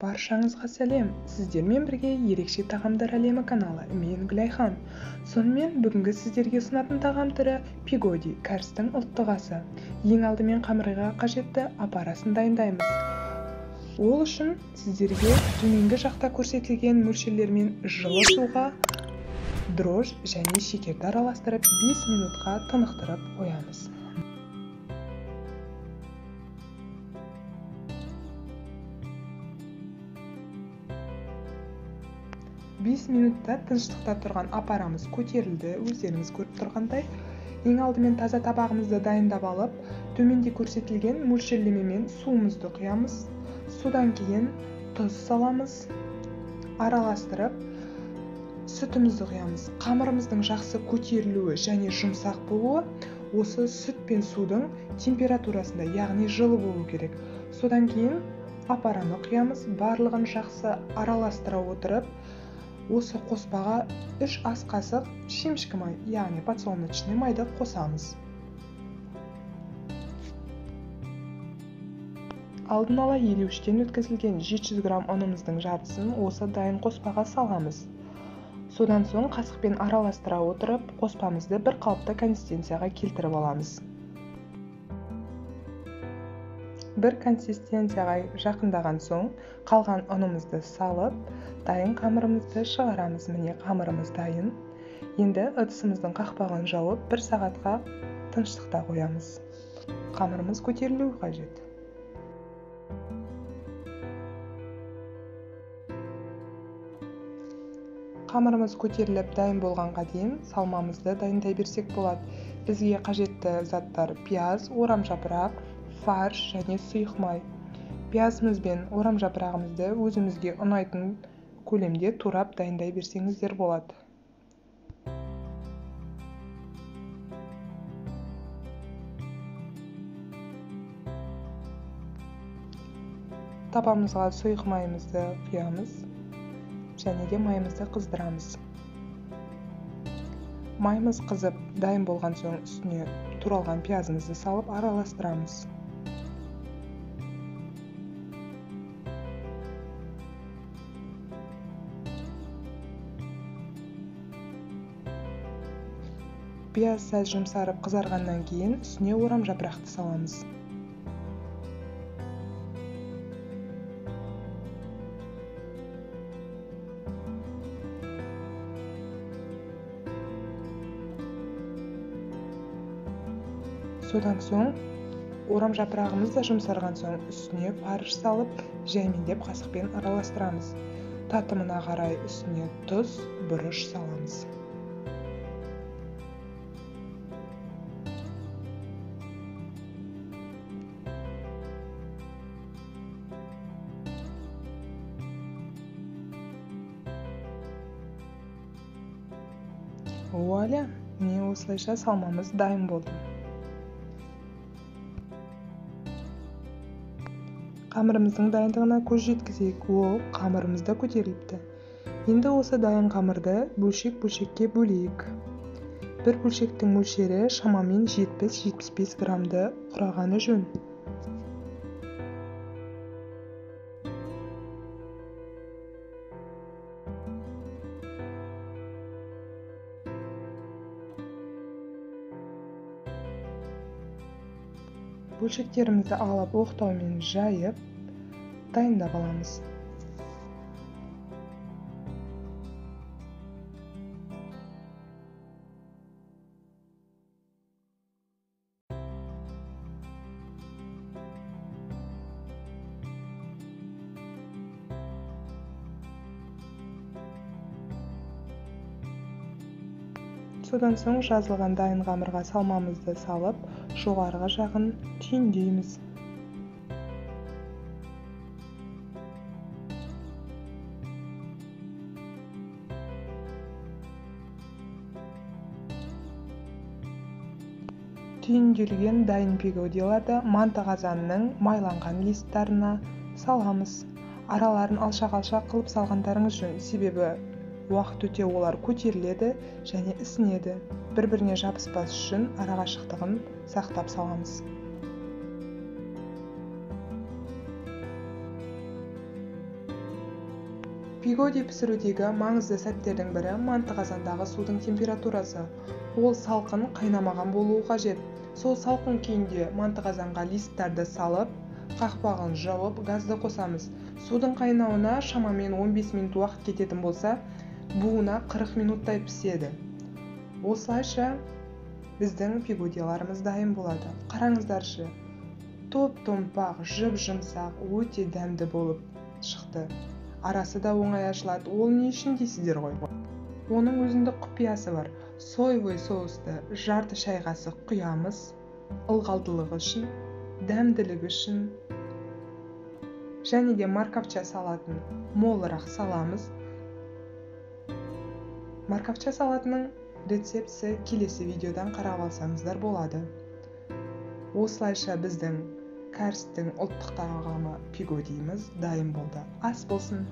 Баршаңызға сәлем, сіздермен бірге ерекше тағамдар әлемі каналы, мен Гүлайхан. Сонымен бүгінгі сіздерге ұсынатын тағам түрі пигоди, кәрістің ұлттық асы. Ең алдымен қамырға қажетті апарасын дайындаймыз. Ол үшін сіздерге төменгі жақта көрсетілген мөлшерлермен жылы суға дрожж және шекерді араластырып 5 минутқа тынықтырып қоямыз. Бес минутта тыныштықта тұрған апарамыз көтерілді, өздеріңіз көріп тұрғандай. Ең алдымен таза табағымызды дайындап алып, төменде көрсетілген мөлшерлемемен суымызды құямыз. Судан кейін тұз саламыз, араластырып, сүтімізді құямыз. Қамырымыздың жақсы көтерілуі және жұмсақ болуы осы сүт пен судың температурасында, яғни жылы болу керек. Содан кейін апараны құямыз, барлығын жақсы араластыра отырып, осы қоспаға 3 ас қасық шемшкі май, яғни подсолнечный майды қосамыз. Алдын ала елеуіштен өткізілген 700 грамм ұнымыздың жартысын осы дайын қоспаға саламыз. Содан соң қасықпен араластыра отырып, қоспамызды бір қалыпты консистенцияға келтіріп аламыз. Бір консистенцияға жақындаған соң, қалған ұнымызды салып, дайын қамырымызды шығарамыз. Міне қамырымыз дайын. Енді ыдысымыздың қақпағын жауып, 1 сағатқа тыныштықта қоямыз. Қамырымыз көтерілуі қажет. Қамырымыз көтеріліп дайын болғанға дейін салмамызды дайындай берсек болады. Бізге қажетті заттар пияз, орамжапырақ, фарш және сұйық май. Пиязымыз бен орамжапырағымызды өзімізге ұнайтын көлемде турап дайындай берсеңіздер болады. Табамызға сұйық майымызды құямыз және де майымызды қыздырамыз. Майымыз қызып, дайын болған соң үстіне туралған пиязымызды салып араластырамыз. Пияз сәл жұмсарып қызарғаннан кейін үстіне орамжапырақты саламыз. Содан соң орамжапырағымыз да жұмсарған соң үстіне фарш салып, жәймендеп қасықпен араластырамыз. Татымына қарай үстіне тұз, бұрыш саламыз. Вуаля, міне осылайша салмамыз дайын болды. Қамырымыздың дайындығына көз жеткізейік, ол қамырымызда көтеріліпті. Енді осы дайын қамырды бөлшек-бөлшекке бөлейік. Бір бөлшектің мөлшері шамамен 70-75 граммды құрағаны жөн. Бөлшектерімізді алып оқтаумен жайып, дайындап аламыз. Содан соң жазылған дайын қамырға салмамызды салып, жоғарғы жағын түйіндейміз. Түйінделген дайын пигодиларды манты қазанның майланған листтарына саламыз. Араларын алшақ-алшақ қылып салғандарыңыз жөн, себебі уақыт өте олар көтеріледі және ісінеді. Бір-біріне жабыспас үшін арақашықтығын сақтап саламыз. Пигоди пісірудегі маңызды сәттердің бірі манты қазандағы судың температурасы. Ол салқын, қайнамаған болуы қажет. Сол салқын күйінде манты қазанға листтарды салып, қақпағын жауып, газды қосамыз. Судың қайнауына шамамен 15 минут уақыт кететін болса, буына 40 минуттай піседі. Осылайша біздің пигодиларымыз дайын болады. Қараңыздаршы, топ-томпақ, жып-жұмсақ, өте дәмді болып шықты. Арасы да оңай ашылады. Ол не үшін дейсіздер ғой? Оның өзіндік құпиясы бар. Соевый соусты жарты шай қасық құямыз, ылғалдылығы үшін, дәмділігі үшін, және де маркавча салатын молырақ саламыз. Маркавча салатының рецептісі келесі видеодан қарап алсаңыздар болады. Осылайша біздің Карстің ұлттық тағамы пигодиіміз дайын болды. Ас болсын!